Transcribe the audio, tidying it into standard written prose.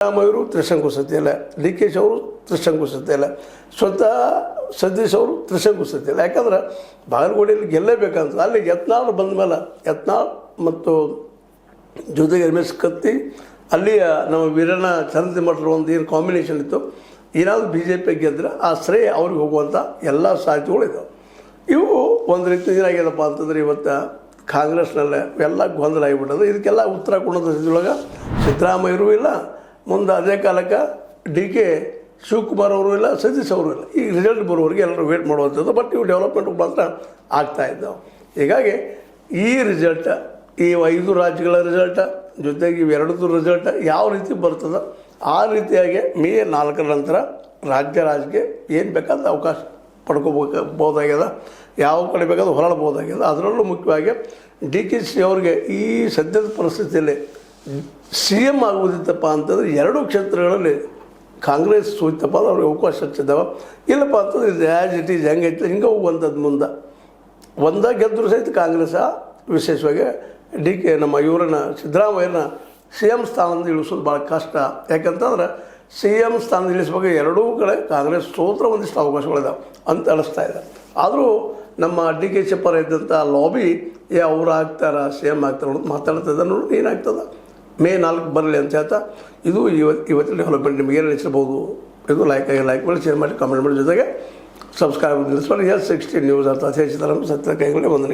ಸಿದ್ದರಾಮಯ್ಯವರು ತ್ರಿಶಂಕು ಇಲ್ಲ, D K she ಅವರು ತ್ರಿಶಂಕು ಇಲ್ಲ, ಸ್ವತಃ ಸತೀಶ್ ಅವರು ತ್ರಿಶಂಕು ಇಲ್ಲ. ಯಾಕಂದ್ರೆ ಬಾಗಲಕೋಟೆಯಲ್ಲಿ ಗೆಲ್ಲೇಬೇಕಂತ ಅಲ್ಲಿ ಯತ್ನಾಳ್ ಬಂದ ಮೇಲೆ ಯತ್ನಾಳ್ ಮತ್ತು ಜೊತೆಗೆ ರಮೇಶ್ ಕತ್ತಿ ಅಲ್ಲಿಯ ನಮ್ಮ ವೀರಣ್ಣ ಚಂದ್ರಮಠರ ಒಂದು ಏನು ಕಾಂಬಿನೇಷನ್ ಇತ್ತು, ಏನಾದರೂ ಬಿ ಜೆ ಪಿ ಗೆದ್ದರೆ ಆ ಶ್ರೇಯ ಅವ್ರಿಗೆ ಹೋಗುವಂಥ ಎಲ್ಲ ಸಾಧ್ಯತೆಗಳು ಇದ್ದಾವೆ. ಇವು ಒಂದು ರೀತಿ ಏನಾಗ್ಯದಪ್ಪ ಅಂತಂದ್ರೆ ಇವತ್ತು ಕಾಂಗ್ರೆಸ್ನಲ್ಲೇ ಎಲ್ಲ ಗೊಂದಲ ಆಗಿಬಿಟ್ಟದು. ಇದಕ್ಕೆಲ್ಲ ಉತ್ತರ ಕೊಡೋದು ಇದರೊಳಗೆ ಸಿದ್ದರಾಮಯ್ಯರು ಇಲ್ಲ, ಮುಂದೆ ಅದೇ ಕಾಲಕ್ಕೆ ಡಿ ಕೆ ಶಿವಕುಮಾರ್ ಅವರು ಇಲ್ಲ, ಸತೀಶ್ ಅವರು ಇಲ್ಲ. ಈ ರಿಸಲ್ಟ್ ಬರೋವರೆಗೆ ಎಲ್ಲರೂ ವೇಟ್ ಮಾಡುವಂಥದ್ದು. ಬಟ್ ಇವು ಡೆವಲಪ್ಮೆಂಟ್ ಮಾತ್ರ ಆಗ್ತಾಯಿದ್ದಾವೆ. ಹೀಗಾಗಿ ಈ ರಿಸಲ್ಟ್, ಈ 5 ರಾಜ್ಯಗಳ ರಿಸಲ್ಟ್ ಜೊತೆಗೆ ಇವೆರಡದ್ದು ರಿಸಲ್ಟ್ ಯಾವ ರೀತಿ ಬರ್ತದೆ ಆ ರೀತಿಯಾಗಿ ಮೇ 4 ನಂತರ ರಾಜ್ಯ ರಾಜಕೀಯ ಏನು ಬೇಕಾದ ಅವಕಾಶ ಪಡ್ಕೋಬೋದಾಗ್ಯದ, ಯಾವ ಕಡೆ ಬೇಕಾದ್ರೂ ಹೊರಡ್ಬೋದಾಗ್ಯದ. ಅದರಲ್ಲೂ ಮುಖ್ಯವಾಗಿ ಡಿ ಕೆ ಶಿ ಅವ್ರಿಗೆ ಈ ಸದ್ಯದ ಪರಿಸ್ಥಿತಿಯಲ್ಲಿ ಸಿ ಎಮ್ ಆಗುವುದಿತ್ತಪ್ಪ ಅಂತಂದರೆ 2 ಕ್ಷೇತ್ರಗಳಲ್ಲಿ ಕಾಂಗ್ರೆಸ್ ಸೋಯ್ತಪ್ಪ ಅಂದ್ರೆ ಅವ್ರಿಗೆ ಅವಕಾಶ ಹಚ್ಚಿದ್ದಾವೆ. ಇಲ್ಲಪ್ಪ ಅಂತಂದ್ರೆ ಇದು ಆ್ಯಸ್ ಇಟ್ ಈಸ್ ಹೆಂಗೈತೆ ಹಿಂಗೆ ಹೋಗುವಂಥದ್ದು. ಮುಂದೆ ಒಂದೇ ಗೆದ್ದರೂ ಸಹಿತ ಕಾಂಗ್ರೆಸ್ ವಿಶೇಷವಾಗಿ ಡಿ ಕೆ ನಮ್ಮ ಇವರನ್ನ ಸಿದ್ದರಾಮಯ್ಯನ ಸಿ ಎಮ್ ಸ್ಥಾನದಿಂದ ಇಳಿಸೋದು ಭಾಳ ಕಷ್ಟ. ಯಾಕಂತಂದ್ರೆ ಸಿ ಎಮ್ ಸ್ಥಾನದಿಂದ ಇಳಿಸ್ಬೇಕು ಎರಡೂ ಕಡೆ ಕಾಂಗ್ರೆಸ್ ಸೋತ್ರ ಒಂದಿಷ್ಟು ಅವಕಾಶಗಳಿದಾವೆ ಅಂತ ಅನಿಸ್ತಾ ಇದೆ. ಆದರೂ ನಮ್ಮ ಡಿ ಕೆ ಶಿ ಪರ ಇದ್ದಂಥ ಲಾಬಿ ಅವ್ರು ಆಗ್ತಾರ ಸಿ ಎಮ್ ಆಗ್ತಾರೆ ಅನ್ನೋದು ಮಾತಾಡ್ತದೆ. ನೋಡಿ ಏನಾಗ್ತದೆ ಮೇ 4 ಬರಲಿ ಅಂತ ಹೇಳ್ತಾ ಇದು ಇವತ್ತಿನ ಡೆವಲಪ್ಮೆಂಟ್ ನಿಮಗೆ ಏನು ಅನಿಸಿರ್ಬೋದು. ಇದು ಲೈಕ್ ಮಾಡಿ ಶೇರ್ ಮಾಡಿ ಕಾಮೆಂಟ್ ಮಾಡಿ, ಜೊತೆಗೆ ಸಬ್ಸ್ಕ್ರೈಬ್ ನಿಲ್ಲಿಸ್ಕೊಂಡು L16 ನ್ಯೂಸ್ ಅರ್ಥ ಸತ್ಯ ಕೈಗಳೇ ವಂದನೆ.